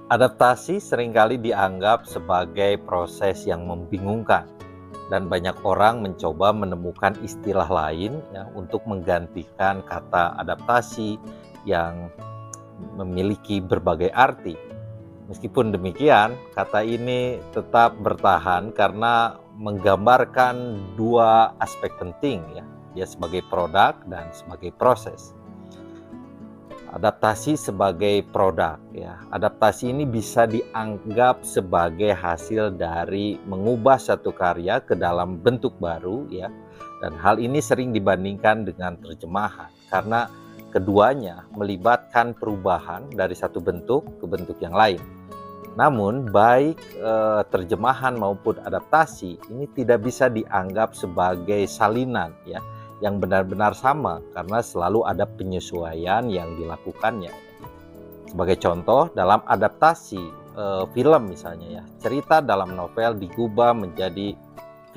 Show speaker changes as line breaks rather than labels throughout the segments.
Adaptasi seringkali dianggap sebagai proses yang membingungkan, dan banyak orang mencoba menemukan istilah lain ya, untuk menggantikan kata adaptasi yang memiliki berbagai arti. Meskipun demikian, kata ini tetap bertahan karena menggambarkan dua aspek penting ya, dia sebagai produk dan sebagai proses. Adaptasi sebagai produk ya. Adaptasi ini bisa dianggap sebagai hasil dari mengubah satu karya ke dalam bentuk baru ya. Dan hal ini sering dibandingkan dengan terjemahan karena keduanya melibatkan perubahan dari satu bentuk ke bentuk yang lain. Namun baik terjemahan maupun adaptasi ini tidak bisa dianggap sebagai salinan ya, yang benar-benar sama karena selalu ada penyesuaian yang dilakukannya. Sebagai contoh, dalam adaptasi film misalnya ya, cerita dalam novel digubah menjadi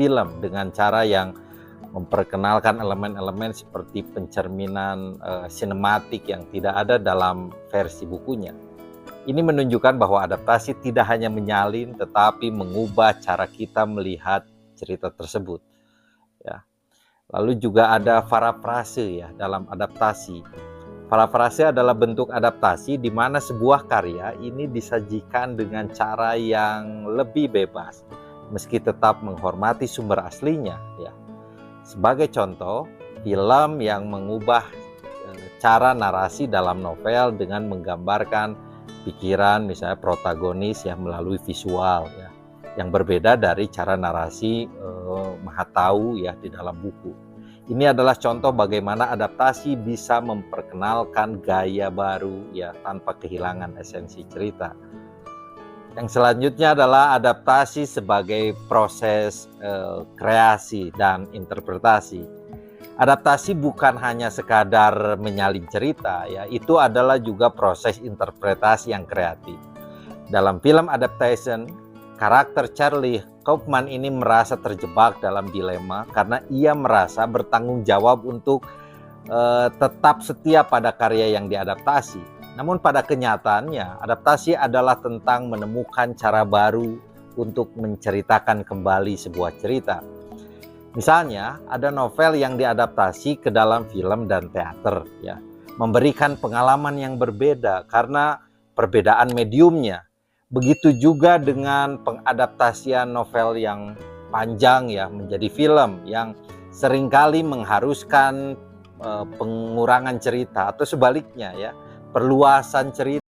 film dengan cara yang memperkenalkan elemen-elemen seperti pencerminan sinematik yang tidak ada dalam versi bukunya. Ini menunjukkan bahwa adaptasi tidak hanya menyalin tetapi mengubah cara kita melihat cerita tersebut ya. Lalu juga ada parafrase ya dalam adaptasi. Parafrase adalah bentuk adaptasi di mana sebuah karya ini disajikan dengan cara yang lebih bebas, meski tetap menghormati sumber aslinya ya. Sebagai contoh, film yang mengubah cara narasi dalam novel dengan menggambarkan pikiran misalnya protagonis yang melalui visual ya, yang berbeda dari cara narasi Mahatau ya di dalam buku. Ini adalah contoh bagaimana adaptasi bisa memperkenalkan gaya baru ya tanpa kehilangan esensi cerita. Yang selanjutnya adalah adaptasi sebagai proses kreasi dan interpretasi. Adaptasi bukan hanya sekadar menyalin cerita ya, itu adalah juga proses interpretasi yang kreatif. Dalam film adaptation, karakter Charlie Kaufman ini merasa terjebak dalam dilema karena ia merasa bertanggung jawab untuk tetap setia pada karya yang diadaptasi. Namun pada kenyataannya, adaptasi adalah tentang menemukan cara baru untuk menceritakan kembali sebuah cerita. Misalnya, ada novel yang diadaptasi ke dalam film dan teater ya, memberikan pengalaman yang berbeda karena perbedaan mediumnya. Begitu juga dengan pengadaptasian novel yang panjang ya menjadi film yang seringkali mengharuskan pengurangan cerita atau sebaliknya ya, perluasan cerita.